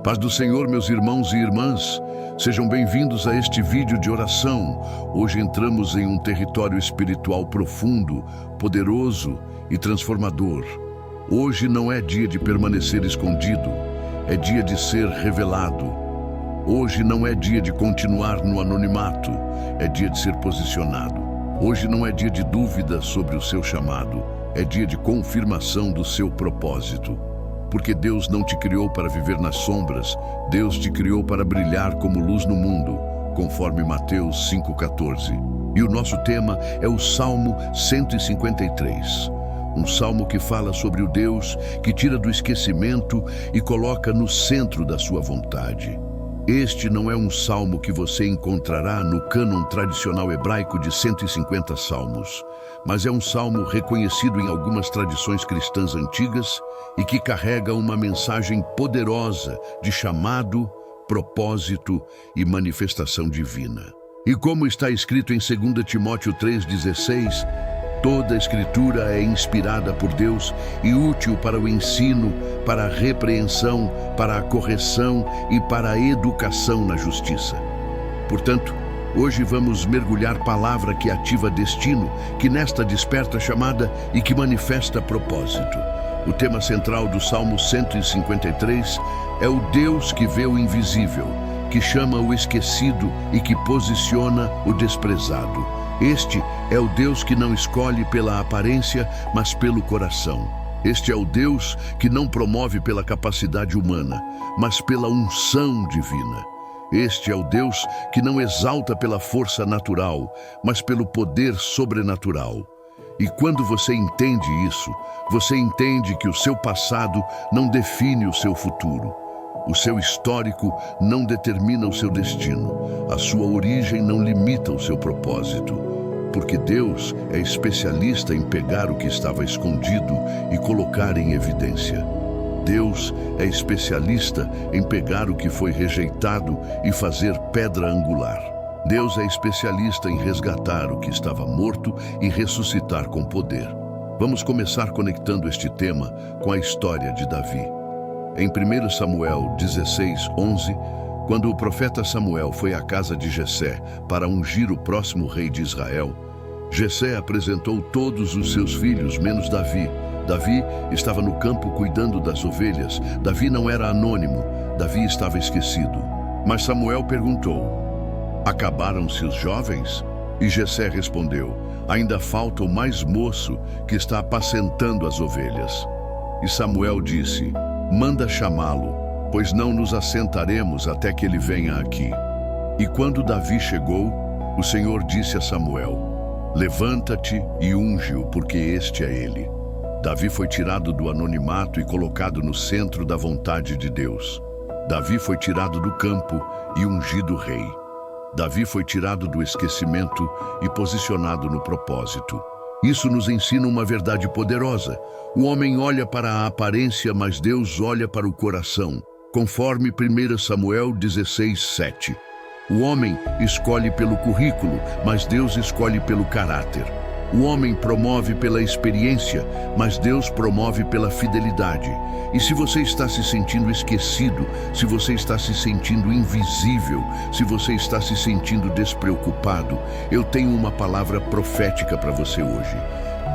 Paz do Senhor, meus irmãos e irmãs, sejam bem-vindos a este vídeo de oração. Hoje entramos em um território espiritual profundo, poderoso e transformador. Hoje não é dia de permanecer escondido, é dia de ser revelado. Hoje não é dia de continuar no anonimato, é dia de ser posicionado. Hoje não é dia de dúvida sobre o seu chamado, é dia de confirmação do seu propósito. Porque Deus não te criou para viver nas sombras, Deus te criou para brilhar como luz no mundo, conforme Mateus 5,14. E o nosso tema é o Salmo 153. Um salmo que fala sobre o Deus que tira do esquecimento e coloca no centro da sua vontade. Este não é um salmo que você encontrará no cânon tradicional hebraico de 150 salmos, mas é um salmo reconhecido em algumas tradições cristãs antigas e que carrega uma mensagem poderosa de chamado, propósito e manifestação divina. E como está escrito em 2 Timóteo 3,16, toda a Escritura é inspirada por Deus e útil para o ensino, para a repreensão, para a correção e para a educação na justiça. Portanto, hoje vamos mergulhar palavra que ativa destino, que nesta desperta chamada e que manifesta propósito. O tema central do Salmo 153 é o Deus que vê o invisível, que chama o esquecido e que posiciona o desprezado. Este é o Deus que não escolhe pela aparência, mas pelo coração. Este é o Deus que não promove pela capacidade humana, mas pela unção divina. Este é o Deus que não exalta pela força natural, mas pelo poder sobrenatural. E quando você entende isso, você entende que o seu passado não define o seu futuro. O seu histórico não determina o seu destino. A sua origem não limita o seu propósito. Porque Deus é especialista em pegar o que estava escondido e colocar em evidência. Deus é especialista em pegar o que foi rejeitado e fazer pedra angular. Deus é especialista em resgatar o que estava morto e ressuscitar com poder. Vamos começar conectando este tema com a história de Davi. Em 1 Samuel 16:11, quando o profeta Samuel foi à casa de Jessé para ungir o próximo rei de Israel, Jessé apresentou todos os seus filhos, menos Davi. Davi estava no campo cuidando das ovelhas. Davi não era anônimo, Davi estava esquecido. Mas Samuel perguntou: acabaram-se os jovens? E Jessé respondeu: ainda falta o mais moço que está apacentando as ovelhas. E Samuel disse: manda chamá-lo, pois não nos assentaremos até que ele venha aqui. E quando Davi chegou, o Senhor disse a Samuel: levanta-te e unge-o, porque este é ele. Davi foi tirado do anonimato e colocado no centro da vontade de Deus. Davi foi tirado do campo e ungido rei. Davi foi tirado do esquecimento e posicionado no propósito. Isso nos ensina uma verdade poderosa. O homem olha para a aparência, mas Deus olha para o coração, conforme 1 Samuel 16:7. O homem escolhe pelo currículo, mas Deus escolhe pelo caráter. O homem promove pela experiência, mas Deus promove pela fidelidade. E se você está se sentindo esquecido, se você está se sentindo invisível, se você está se sentindo despreocupado, eu tenho uma palavra profética para você hoje.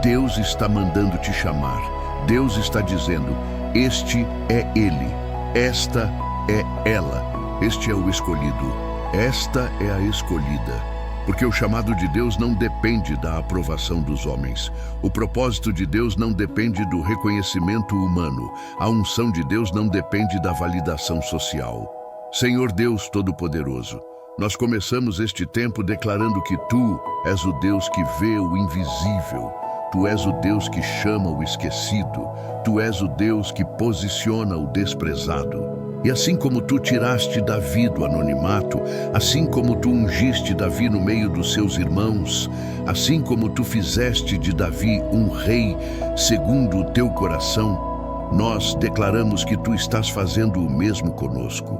Deus está mandando te chamar. Deus está dizendo: este é ele, esta é ela, este é o escolhido, esta é a escolhida. Porque o chamado de Deus não depende da aprovação dos homens. O propósito de Deus não depende do reconhecimento humano. A unção de Deus não depende da validação social. Senhor Deus Todo-Poderoso, nós começamos este tempo declarando que Tu és o Deus que vê o invisível. Tu és o Deus que chama o esquecido. Tu és o Deus que posiciona o desprezado. E assim como tu tiraste Davi do anonimato, assim como tu ungiste Davi no meio dos seus irmãos, assim como tu fizeste de Davi um rei segundo o teu coração, nós declaramos que tu estás fazendo o mesmo conosco.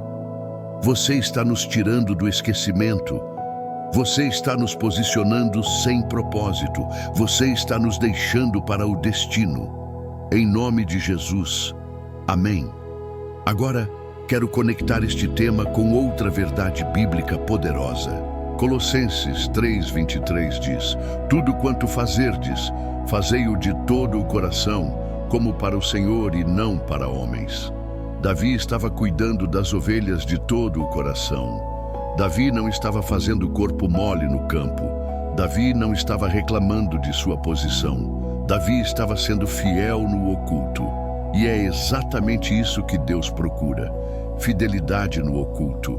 Você está nos tirando do esquecimento. Você está nos posicionando sem propósito. Você está nos deixando para o destino. Em nome de Jesus. Amém. Agora, quero conectar este tema com outra verdade bíblica poderosa. Colossenses 3:23 diz: tudo quanto fazerdes, fazei-o de todo o coração, como para o Senhor e não para homens. Davi estava cuidando das ovelhas de todo o coração. Davi não estava fazendo corpo mole no campo. Davi não estava reclamando de sua posição. Davi estava sendo fiel no oculto. E é exatamente isso que Deus procura: fidelidade no oculto.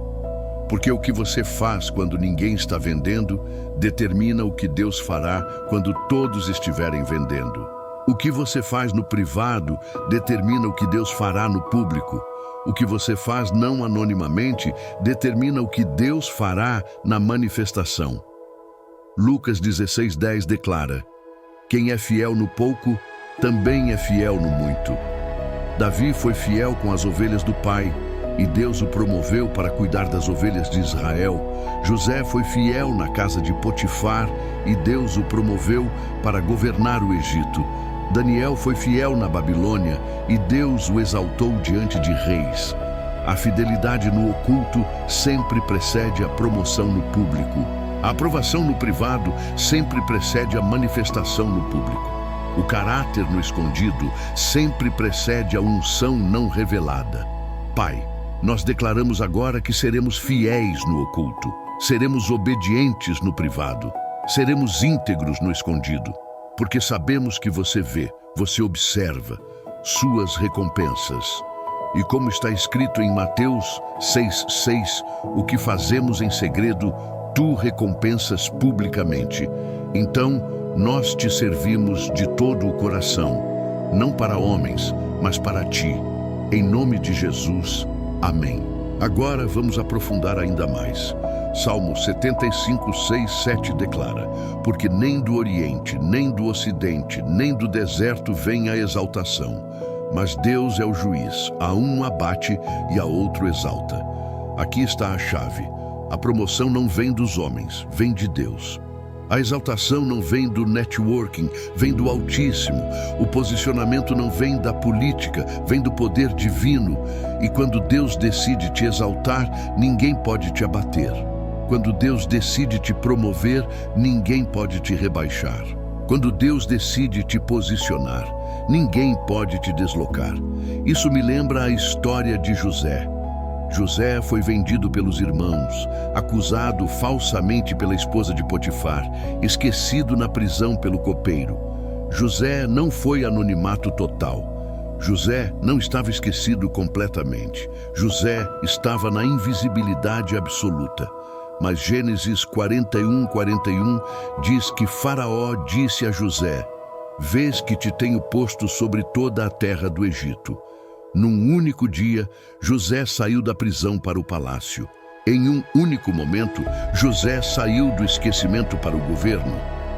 Porque o que você faz quando ninguém está vendendo, determina o que Deus fará quando todos estiverem vendendo. O que você faz no privado, determina o que Deus fará no público. O que você faz não anonimamente, determina o que Deus fará na manifestação. Lucas 16:10 declara: quem é fiel no pouco, também é fiel no muito. Davi foi fiel com as ovelhas do pai, e Deus o promoveu para cuidar das ovelhas de Israel. José foi fiel na casa de Potifar, e Deus o promoveu para governar o Egito. Daniel foi fiel na Babilônia, e Deus o exaltou diante de reis. A fidelidade no oculto sempre precede a promoção no público. A aprovação no privado sempre precede a manifestação no público. O caráter no escondido sempre precede a unção não revelada. Pai, nós declaramos agora que seremos fiéis no oculto, seremos obedientes no privado, seremos íntegros no escondido, porque sabemos que você vê, você observa suas recompensas. E como está escrito em Mateus 6:6, o que fazemos em segredo, tu recompensas publicamente. Então, nós te servimos de todo o coração, não para homens, mas para ti. Em nome de Jesus, amém. Agora vamos aprofundar ainda mais. Salmo 75:6-7 declara: porque nem do Oriente, nem do Ocidente, nem do deserto vem a exaltação, mas Deus é o juiz, a um abate e a outro exalta. Aqui está a chave: a promoção não vem dos homens, vem de Deus. A exaltação não vem do networking, vem do Altíssimo. O posicionamento não vem da política, vem do poder divino. E quando Deus decide te exaltar, ninguém pode te abater. Quando Deus decide te promover, ninguém pode te rebaixar. Quando Deus decide te posicionar, ninguém pode te deslocar. Isso me lembra a história de José. José foi vendido pelos irmãos, acusado falsamente pela esposa de Potifar, esquecido na prisão pelo copeiro. José não foi anonimato total. José não estava esquecido completamente. José estava na invisibilidade absoluta. Mas Gênesis 41:41 diz que Faraó disse a José: vês que te tenho posto sobre toda a terra do Egito. Num único dia, José saiu da prisão para o palácio. Em um único momento, José saiu do esquecimento para o governo.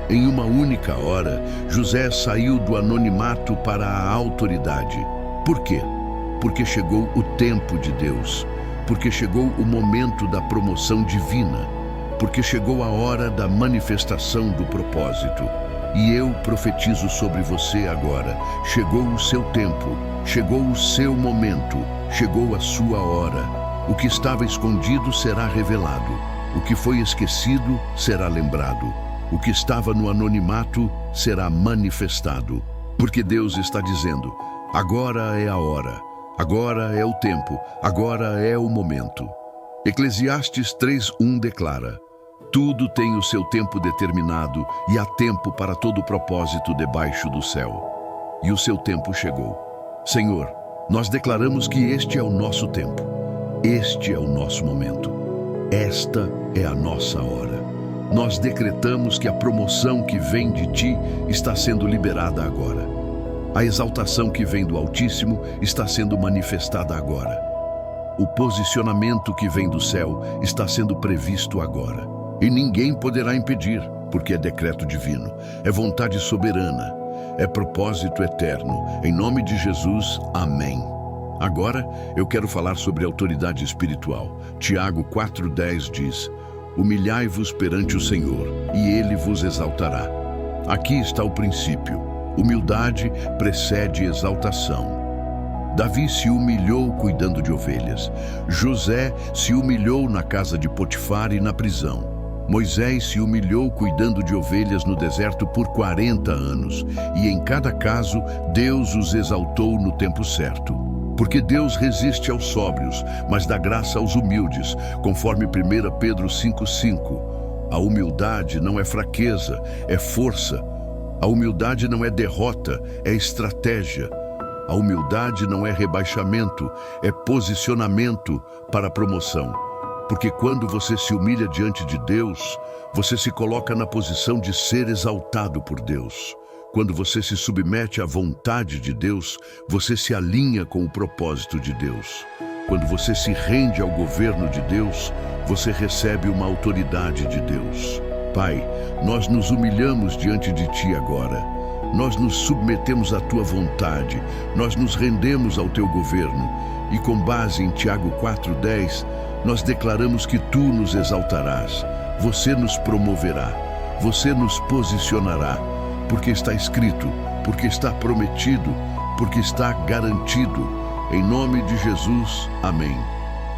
Em uma única hora, José saiu do anonimato para a autoridade. Por quê? Porque chegou o tempo de Deus. Porque chegou o momento da promoção divina. Porque chegou a hora da manifestação do propósito. E eu profetizo sobre você agora: chegou o seu tempo, chegou o seu momento, chegou a sua hora. O que estava escondido será revelado. O que foi esquecido será lembrado. O que estava no anonimato será manifestado. Porque Deus está dizendo: agora é a hora, agora é o tempo, agora é o momento. Eclesiastes 3:1 declara: tudo tem o seu tempo determinado, e há tempo para todo propósito debaixo do céu. E o seu tempo chegou. Senhor, nós declaramos que este é o nosso tempo. Este é o nosso momento. Esta é a nossa hora. Nós decretamos que a promoção que vem de Ti está sendo liberada agora. A exaltação que vem do Altíssimo está sendo manifestada agora. O posicionamento que vem do céu está sendo previsto agora. E ninguém poderá impedir, porque é decreto divino, é vontade soberana, é propósito eterno. Em nome de Jesus, amém. Agora, eu quero falar sobre autoridade espiritual. Tiago 4:10 diz: humilhai-vos perante o Senhor, e Ele vos exaltará. Aqui está o princípio: humildade precede exaltação. Davi se humilhou cuidando de ovelhas. José se humilhou na casa de Potifar e na prisão. Moisés se humilhou cuidando de ovelhas no deserto por 40 anos, e em cada caso Deus os exaltou no tempo certo. Porque Deus resiste aos sóbrios, mas dá graça aos humildes, conforme 1 Pedro 5,5. A humildade não é fraqueza, é força. A humildade não é derrota, é estratégia. A humildade não é rebaixamento, é posicionamento para a promoção. Porque quando você se humilha diante de Deus, você se coloca na posição de ser exaltado por Deus. Quando você se submete à vontade de Deus, você se alinha com o propósito de Deus. Quando você se rende ao governo de Deus, você recebe uma autoridade de Deus. Pai, nós nos humilhamos diante de Ti agora. Nós nos submetemos à Tua vontade. Nós nos rendemos ao Teu governo. E com base em Tiago 4,10, nós declaramos que Tu nos exaltarás. Você nos promoverá. Você nos posicionará. Porque está escrito, porque está prometido, porque está garantido. Em nome de Jesus, amém.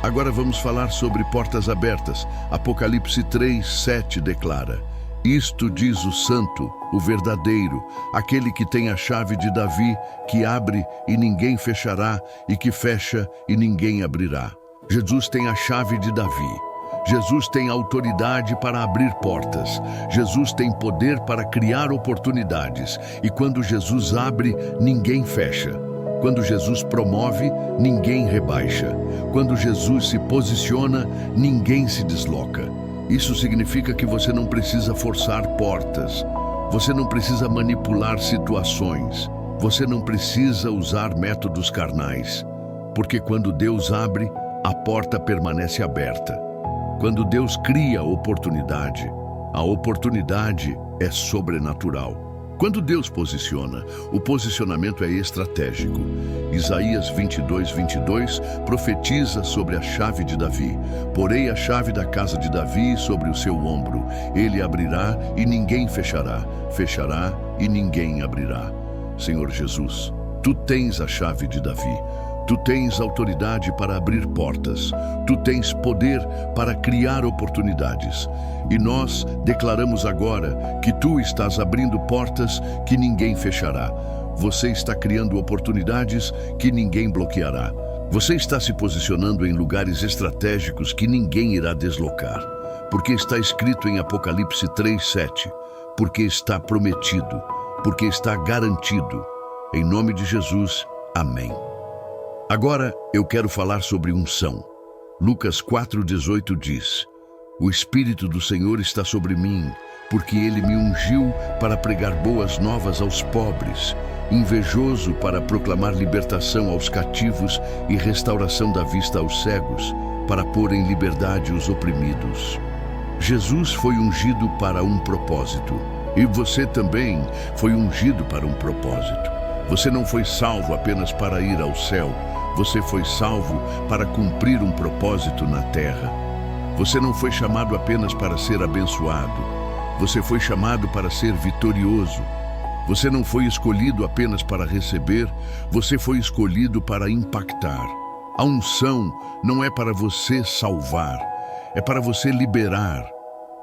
Agora vamos falar sobre portas abertas. Apocalipse 3:7 declara: Isto diz o Santo, o verdadeiro, aquele que tem a chave de Davi, que abre e ninguém fechará, e que fecha e ninguém abrirá. Jesus tem a chave de Davi. Jesus tem autoridade para abrir portas. Jesus tem poder para criar oportunidades. E quando Jesus abre, ninguém fecha. Quando Jesus promove, ninguém rebaixa. Quando Jesus se posiciona, ninguém se desloca. Isso significa que você não precisa forçar portas. Você não precisa manipular situações. Você não precisa usar métodos carnais. Porque quando Deus abre, a porta permanece aberta. Quando Deus cria oportunidade, a oportunidade é sobrenatural. Quando Deus posiciona, o posicionamento é estratégico. Isaías 22:22 profetiza sobre a chave de Davi. Porei a chave da casa de Davi sobre o seu ombro. Ele abrirá e ninguém fechará. Fechará e ninguém abrirá. Senhor Jesus, Tu tens a chave de Davi. Tu tens autoridade para abrir portas. Tu tens poder para criar oportunidades. E nós declaramos agora que Tu estás abrindo portas que ninguém fechará. Você está criando oportunidades que ninguém bloqueará. Você está se posicionando em lugares estratégicos que ninguém irá deslocar. Porque está escrito em Apocalipse 3:7. Porque está prometido. Porque está garantido. Em nome de Jesus, amém. Agora eu quero falar sobre unção. Lucas 4:18 diz: O Espírito do Senhor está sobre mim, porque Ele me ungiu para pregar boas novas aos pobres, invejoso para proclamar libertação aos cativos e restauração da vista aos cegos, para pôr em liberdade os oprimidos. Jesus foi ungido para um propósito, e você também foi ungido para um propósito. Você não foi salvo apenas para ir ao céu. Você foi salvo para cumprir um propósito na terra. Você não foi chamado apenas para ser abençoado. Você foi chamado para ser vitorioso. Você não foi escolhido apenas para receber. Você foi escolhido para impactar. A unção não é para você salvar, é para você liberar.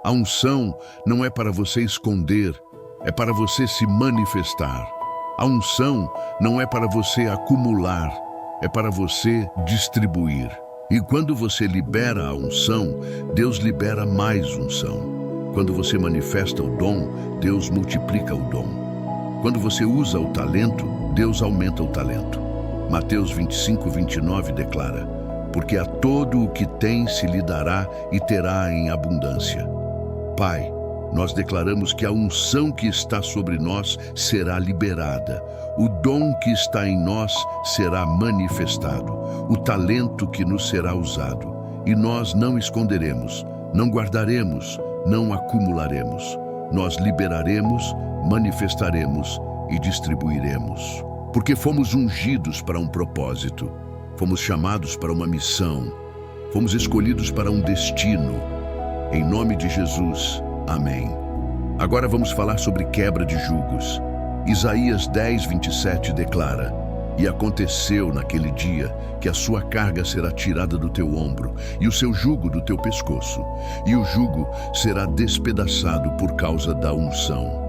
A unção não é para você esconder, é para você se manifestar. A unção não é para você acumular, é para você distribuir. E quando você libera a unção, Deus libera mais unção. Quando você manifesta o dom, Deus multiplica o dom. Quando você usa o talento, Deus aumenta o talento. Mateus 25:29 declara: Porque a todo o que tem se lhe dará e terá em abundância. Pai, nós declaramos que a unção que está sobre nós será liberada. O dom que está em nós será manifestado. O talento que nos será usado. E nós não esconderemos, não guardaremos, não acumularemos. Nós liberaremos, manifestaremos e distribuiremos. Porque fomos ungidos para um propósito. Fomos chamados para uma missão. Fomos escolhidos para um destino. Em nome de Jesus, amém. Agora vamos falar sobre quebra de jugos. Isaías 10:27 declara: E aconteceu naquele dia que a sua carga será tirada do teu ombro e o seu jugo do teu pescoço, e o jugo será despedaçado por causa da unção.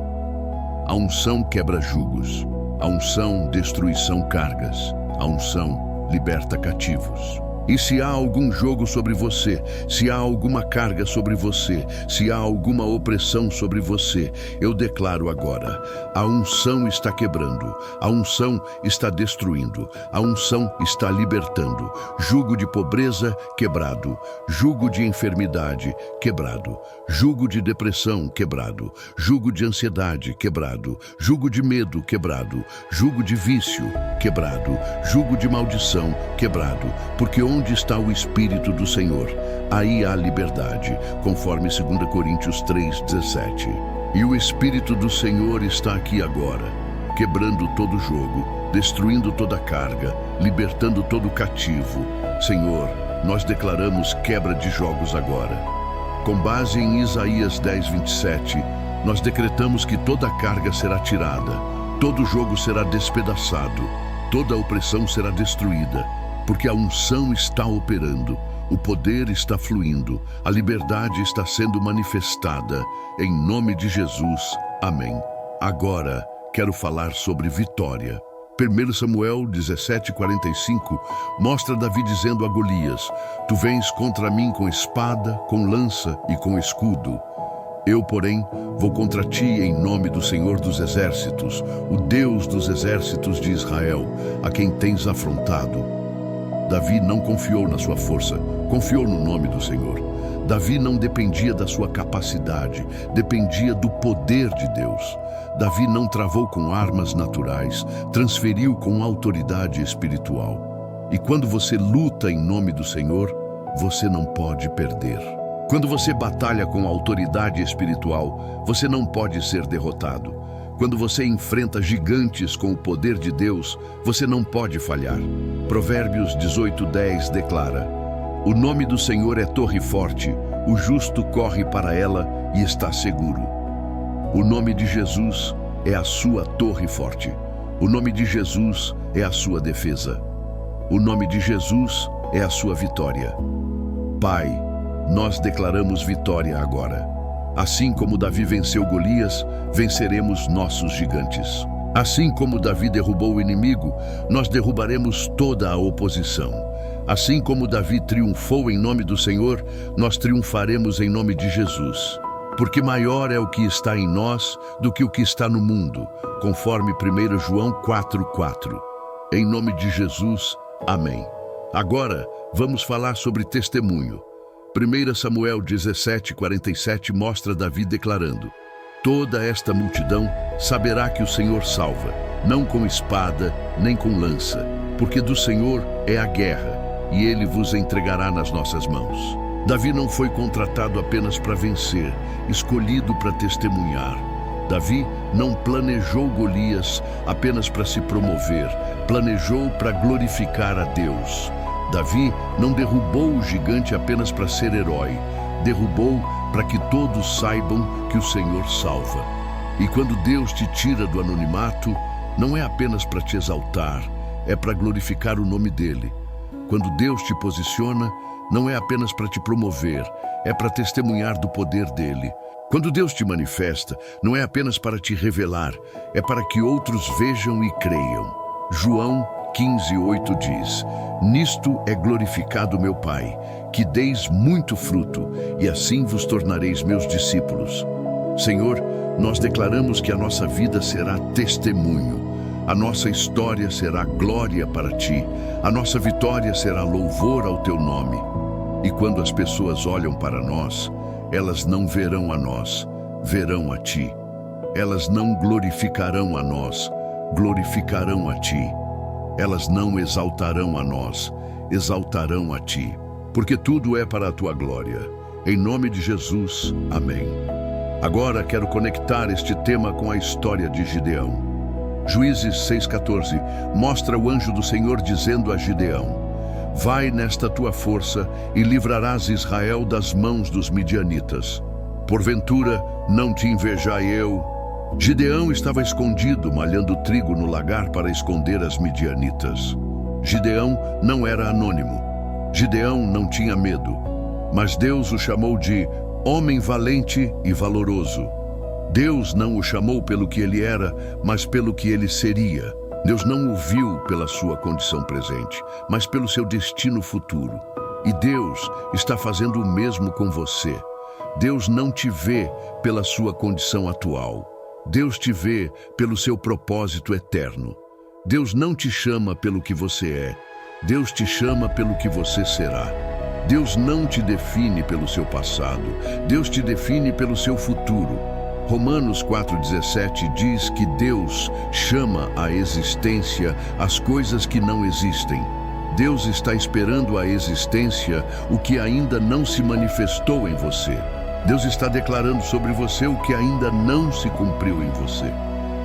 A unção quebra jugos, a unção destruição cargas, a unção liberta cativos. E se há algum jogo sobre você, se há alguma carga sobre você, se há alguma opressão sobre você, eu declaro agora: a unção está quebrando, a unção está destruindo, a unção está libertando. Jugo de pobreza quebrado, jugo de enfermidade quebrado, jugo de depressão quebrado, jugo de ansiedade quebrado, jugo de medo quebrado, jugo de vício quebrado, jugo de maldição quebrado, porque onde está o Espírito do Senhor, aí há liberdade, conforme 2 Coríntios 3:17. E o Espírito do Senhor está aqui agora, quebrando todo jogo, destruindo toda carga, libertando todo cativo. Senhor, nós declaramos quebra de jogos agora. Com base em Isaías 10:27, nós decretamos que toda carga será tirada, todo jogo será despedaçado, toda opressão será destruída, porque a unção está operando, o poder está fluindo, a liberdade está sendo manifestada, em nome de Jesus. Amém. Agora, quero falar sobre vitória. 1 Samuel 17:45 mostra Davi dizendo a Golias: Tu vens contra mim com espada, com lança e com escudo. Eu, porém, vou contra ti em nome do Senhor dos Exércitos, o Deus dos exércitos de Israel, a quem tens afrontado. Davi não confiou na sua força, confiou no nome do Senhor. Davi não dependia da sua capacidade, dependia do poder de Deus. Davi não travou com armas naturais, transferiu com autoridade espiritual. E quando você luta em nome do Senhor, você não pode perder. Quando você batalha com autoridade espiritual, você não pode ser derrotado. Quando você enfrenta gigantes com o poder de Deus, você não pode falhar. Provérbios 18:10 declara: O nome do Senhor é torre forte, o justo corre para ela e está seguro. O nome de Jesus é a sua torre forte. O nome de Jesus é a sua defesa. O nome de Jesus é a sua vitória. Pai, nós declaramos vitória agora. Assim como Davi venceu Golias, venceremos nossos gigantes. Assim como Davi derrubou o inimigo, nós derrubaremos toda a oposição. Assim como Davi triunfou em nome do Senhor, nós triunfaremos em nome de Jesus. Porque maior é o que está em nós do que o que está no mundo, conforme 1 João 4:4. Em nome de Jesus, amém. Agora, vamos falar sobre testemunho. 1 Samuel 17:47 mostra Davi declarando: Toda esta multidão saberá que o Senhor salva, não com espada, nem com lança, porque do Senhor é a guerra, e Ele vos entregará nas nossas mãos. Davi não foi contratado apenas para vencer, escolhido para testemunhar. Davi não planejou Golias apenas para se promover, planejou para glorificar a Deus. Davi não derrubou o gigante apenas para ser herói, derrubou para que todos saibam que o Senhor salva. E quando Deus te tira do anonimato, não é apenas para te exaltar, é para glorificar o nome dele. Quando Deus te posiciona, não é apenas para te promover, é para testemunhar do poder dele. Quando Deus te manifesta, não é apenas para te revelar, é para que outros vejam e creiam. João 15:8 diz: Nisto é glorificado meu Pai, que deis muito fruto, e assim vos tornareis meus discípulos. Senhor, nós declaramos que a nossa vida será testemunho. A nossa história será glória para ti. A nossa vitória será louvor ao teu nome. E quando as pessoas olham para nós, elas não verão a nós, verão a ti. Elas não glorificarão a nós, glorificarão a ti. Elas não exaltarão a nós, exaltarão a ti. Porque tudo é para a tua glória. Em nome de Jesus, amém. Agora quero conectar este tema com a história de Gideão. Juízes 6:14 mostra o anjo do Senhor dizendo a Gideão: Vai nesta tua força e livrarás Israel das mãos dos midianitas. Porventura não te invejai eu, Gideão estava escondido, malhando trigo no lagar para esconder as midianitas. Gideão não era anônimo. Gideão não tinha medo. Mas Deus o chamou de homem valente e valoroso. Deus não o chamou pelo que ele era, mas pelo que ele seria. Deus não o viu pela sua condição presente, mas pelo seu destino futuro. E Deus está fazendo o mesmo com você. Deus não te vê pela sua condição atual. Deus te vê pelo seu propósito eterno. Deus não te chama pelo que você é. Deus te chama pelo que você será. Deus não te define pelo seu passado. Deus te define pelo seu futuro. Romanos 4,17 diz que Deus chama à existência as coisas que não existem. Deus está esperando à existência o que ainda não se manifestou em você. Deus está declarando sobre você o que ainda não se cumpriu em você.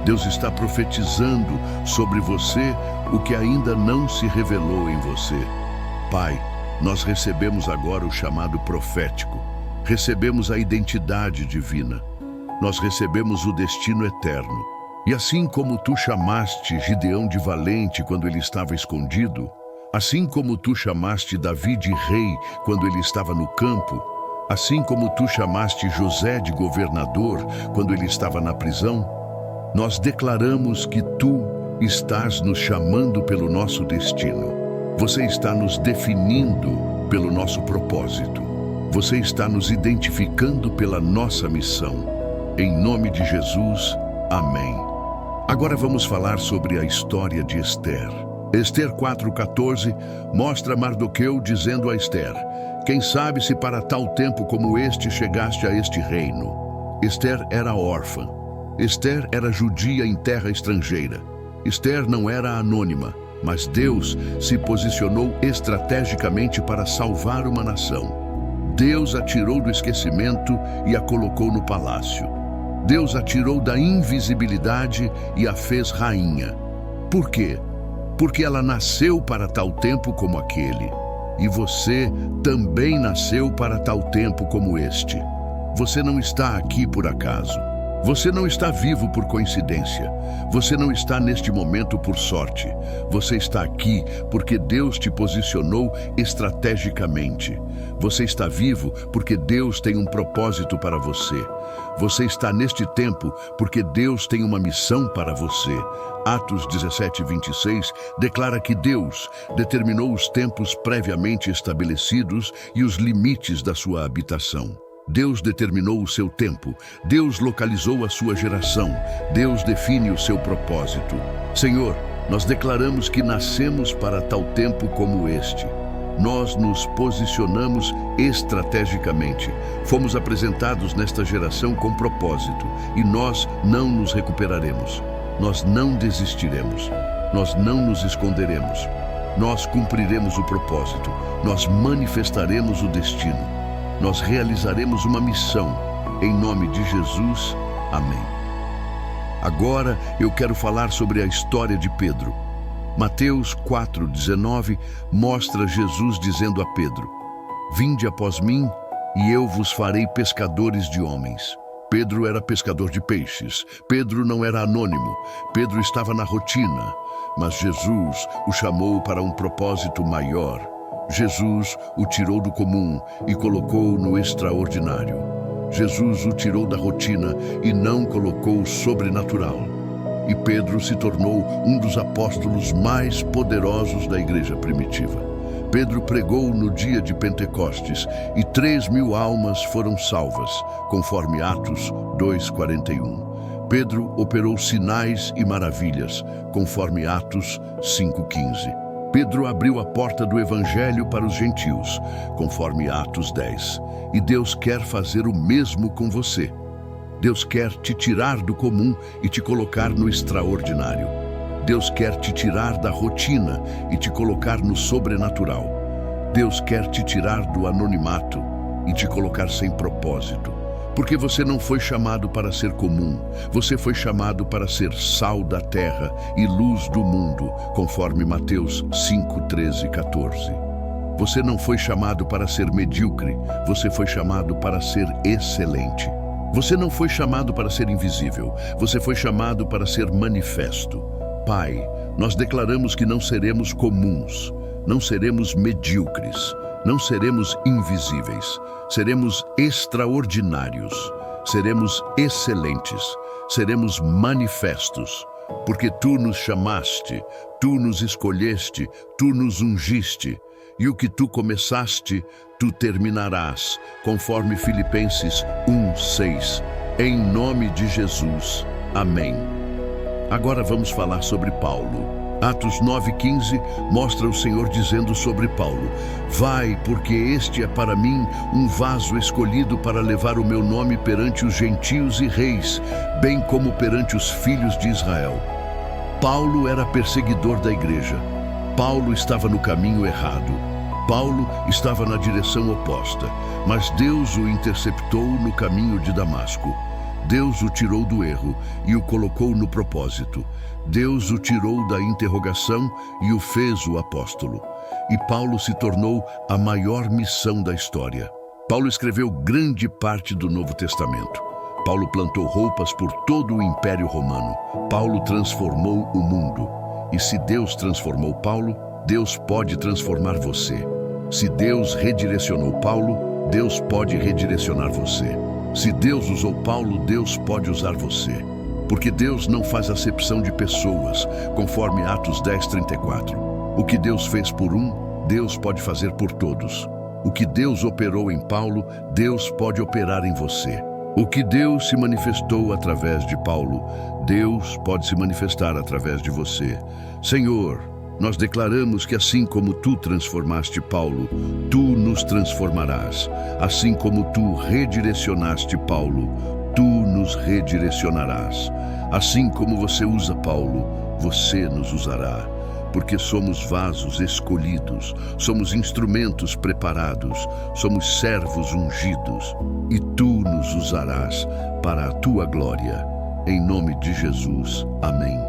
Deus está profetizando sobre você o que ainda não se revelou em você. Pai, nós recebemos agora o chamado profético. Recebemos a identidade divina. Nós recebemos o destino eterno. E assim como tu chamaste Gideão de valente quando ele estava escondido, assim como tu chamaste Davi de rei quando ele estava no campo, assim como tu chamaste José de governador quando ele estava na prisão, nós declaramos que tu estás nos chamando pelo nosso destino. Você está nos definindo pelo nosso propósito. Você está nos identificando pela nossa missão. Em nome de Jesus, amém. Agora vamos falar sobre a história de Esther. Esther 4,14 mostra Mardoqueu dizendo a Esther: quem sabe se para tal tempo como este chegaste a este reino. Esther era órfã. Esther era judia em terra estrangeira. Esther não era anônima, mas Deus se posicionou estrategicamente para salvar uma nação. Deus a tirou do esquecimento e a colocou no palácio. Deus a tirou da invisibilidade e a fez rainha. Por quê? Porque ela nasceu para tal tempo como aquele. E você também nasceu para tal tempo como este. Você não está aqui por acaso. Você não está vivo por coincidência. Você não está neste momento por sorte. Você está aqui porque Deus te posicionou estrategicamente. Você está vivo porque Deus tem um propósito para você. Você está neste tempo porque Deus tem uma missão para você. Atos 17:26 declara que Deus determinou os tempos previamente estabelecidos e os limites da sua habitação. Deus determinou o seu tempo, Deus localizou a sua geração, Deus define o seu propósito. Senhor, nós declaramos que nascemos para tal tempo como este. Nós nos posicionamos estrategicamente. Fomos apresentados nesta geração com propósito e nós não nos recuperaremos. Nós não desistiremos. Nós não nos esconderemos. Nós cumpriremos o propósito. Nós manifestaremos o destino. Nós realizaremos uma missão. Em nome de Jesus, amém. Agora eu quero falar sobre a história de Pedro. Mateus 4,19 mostra Jesus dizendo a Pedro: vinde após mim e eu vos farei pescadores de homens. Pedro era pescador de peixes. Pedro não era anônimo. Pedro estava na rotina. Mas Jesus o chamou para um propósito maior. Jesus o tirou do comum e colocou no extraordinário. Jesus o tirou da rotina e não colocou o sobrenatural. E Pedro se tornou um dos apóstolos mais poderosos da igreja primitiva. Pedro pregou no dia de Pentecostes e 3.000 almas foram salvas, conforme Atos 2,41. Pedro operou sinais e maravilhas, conforme Atos 5,15. Pedro abriu a porta do Evangelho para os gentios, conforme Atos 10. E Deus quer fazer o mesmo com você. Deus quer te tirar do comum e te colocar no extraordinário. Deus quer te tirar da rotina e te colocar no sobrenatural. Deus quer te tirar do anonimato e te colocar sem propósito. Porque você não foi chamado para ser comum, você foi chamado para ser sal da terra e luz do mundo, conforme Mateus 5, 13 e 14. Você não foi chamado para ser medíocre, você foi chamado para ser excelente. Você não foi chamado para ser invisível, você foi chamado para ser manifesto. Pai, nós declaramos que não seremos comuns, não seremos medíocres, não seremos invisíveis, seremos extraordinários, seremos excelentes, seremos manifestos, porque Tu nos chamaste, Tu nos escolheste, Tu nos ungiste, e o que Tu começaste, Tu terminarás, conforme Filipenses 1:6. Em nome de Jesus. Amém. Agora vamos falar sobre Paulo. Atos 9:15 mostra o Senhor dizendo sobre Paulo: Vai, porque este é para mim um vaso escolhido para levar o meu nome perante os gentios e reis, bem como perante os filhos de Israel. Paulo era perseguidor da igreja. Paulo estava no caminho errado. Paulo estava na direção oposta, mas Deus o interceptou no caminho de Damasco. Deus o tirou do erro e o colocou no propósito. Deus o tirou da interrogação e o fez o apóstolo. E Paulo se tornou a maior missão da história. Paulo escreveu grande parte do Novo Testamento. Paulo plantou roupas por todo o Império Romano. Paulo transformou o mundo. E se Deus transformou Paulo, Deus pode transformar você. Se Deus redirecionou Paulo, Deus pode redirecionar você. Se Deus usou Paulo, Deus pode usar você. Porque Deus não faz acepção de pessoas, conforme Atos 10:34. O que Deus fez por um, Deus pode fazer por todos. O que Deus operou em Paulo, Deus pode operar em você. O que Deus se manifestou através de Paulo, Deus pode se manifestar através de você. Senhor, nós declaramos que assim como Tu transformaste Paulo, Tu nos transformarás. Assim como Tu redirecionaste Paulo, Tu nos redirecionarás. Assim como você usa Paulo, você nos usará. Porque somos vasos escolhidos, somos instrumentos preparados, somos servos ungidos, e Tu nos usarás para a Tua glória. Em nome de Jesus. Amém.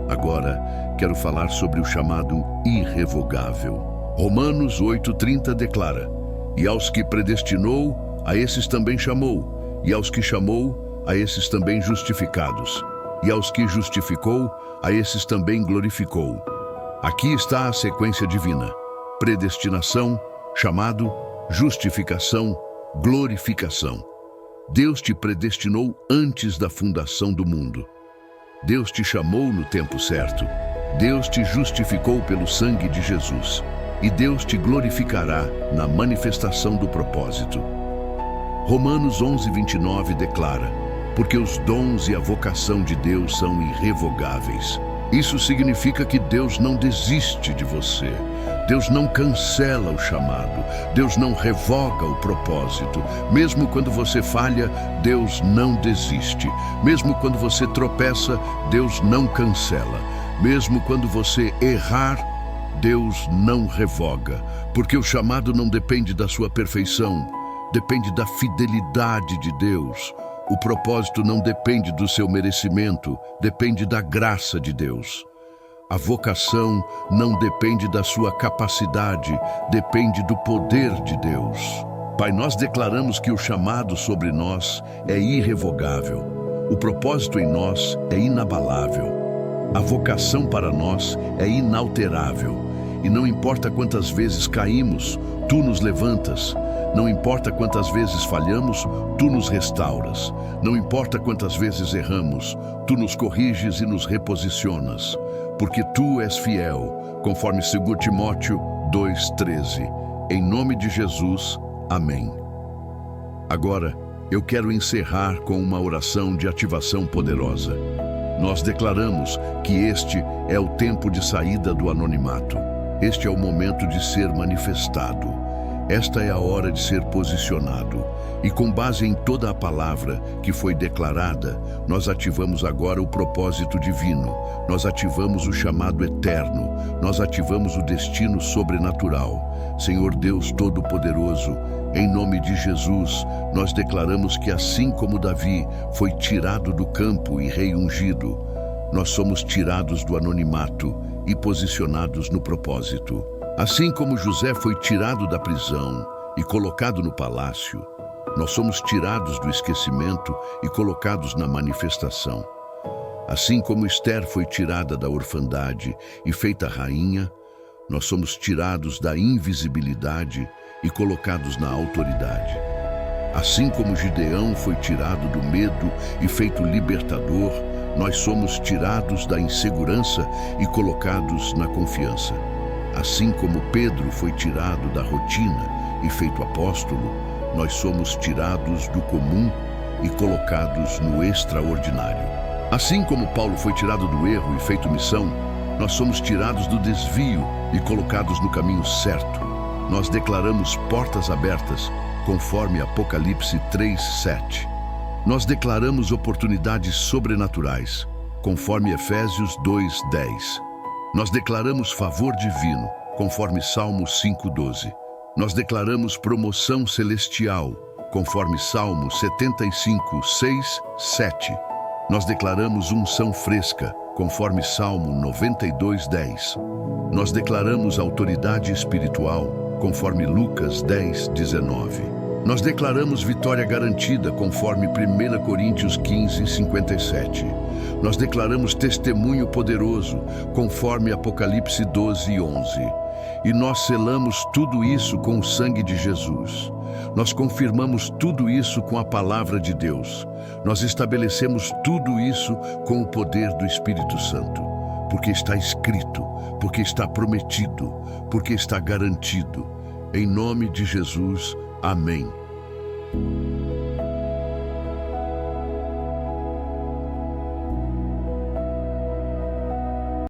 Agora, quero falar sobre o chamado irrevogável. Romanos 8:30 declara: E aos que predestinou, a esses também chamou, e aos que chamou, a esses também justificados, e aos que justificou, a esses também glorificou. Aqui está a sequência divina: predestinação, chamado, justificação, glorificação. Deus te predestinou antes da fundação do mundo. Deus te chamou no tempo certo. Deus te justificou pelo sangue de Jesus. E Deus te glorificará na manifestação do propósito. Romanos 11:29 declara: Porque os dons e a vocação de Deus são irrevogáveis. Isso significa que Deus não desiste de você. Deus não cancela o chamado. Deus não revoga o propósito. Mesmo quando você falha, Deus não desiste. Mesmo quando você tropeça, Deus não cancela. Mesmo quando você errar, Deus não revoga. Porque o chamado não depende da sua perfeição, depende da fidelidade de Deus. O propósito não depende do seu merecimento, depende da graça de Deus. A vocação não depende da sua capacidade, depende do poder de Deus. Pai, nós declaramos que o chamado sobre nós é irrevogável. O propósito em nós é inabalável. A vocação para nós é inalterável. E não importa quantas vezes caímos, Tu nos levantas. Não importa quantas vezes falhamos, Tu nos restauras. Não importa quantas vezes erramos, Tu nos corriges e nos reposicionas. Porque Tu és fiel, conforme 2 Timóteo 2:13. Em nome de Jesus, amém. Agora, eu quero encerrar com uma oração de ativação poderosa. Nós declaramos que este é o tempo de saída do anonimato. Este é o momento de ser manifestado. Esta é a hora de ser posicionado. E com base em toda a palavra que foi declarada, nós ativamos agora o propósito divino. Nós ativamos o chamado eterno. Nós ativamos o destino sobrenatural. Senhor Deus Todo-Poderoso, em nome de Jesus, nós declaramos que assim como Davi foi tirado do campo e rei ungido, nós somos tirados do anonimato e posicionados no propósito. Assim como José foi tirado da prisão e colocado no palácio, Nós somos tirados do esquecimento e colocados na manifestação. Assim como Esther foi tirada da orfandade e feita rainha, nós somos tirados da invisibilidade e colocados na autoridade. Assim como Gideão foi tirado do medo e feito libertador, nós somos tirados da insegurança e colocados na confiança. Assim como Pedro foi tirado da rotina e feito apóstolo, nós somos tirados do comum e colocados no extraordinário. Assim como Paulo foi tirado do erro e feito missão, nós somos tirados do desvio e colocados no caminho certo. Nós declaramos portas abertas, conforme Apocalipse 3:7. Nós declaramos oportunidades sobrenaturais, conforme Efésios 2:10. Nós declaramos favor divino, conforme Salmo 5:12. Nós declaramos promoção celestial, conforme Salmo 75:6-7. Nós declaramos unção fresca, conforme Salmo 92:10. Nós declaramos autoridade espiritual, conforme Lucas 10:19. Nós declaramos vitória garantida, conforme 1 Coríntios 15:57. Nós declaramos testemunho poderoso, conforme Apocalipse 12:11. E nós selamos tudo isso com o sangue de Jesus. Nós confirmamos tudo isso com a palavra de Deus. Nós estabelecemos tudo isso com o poder do Espírito Santo. Porque está escrito, porque está prometido, porque está garantido. Em nome de Jesus, amém.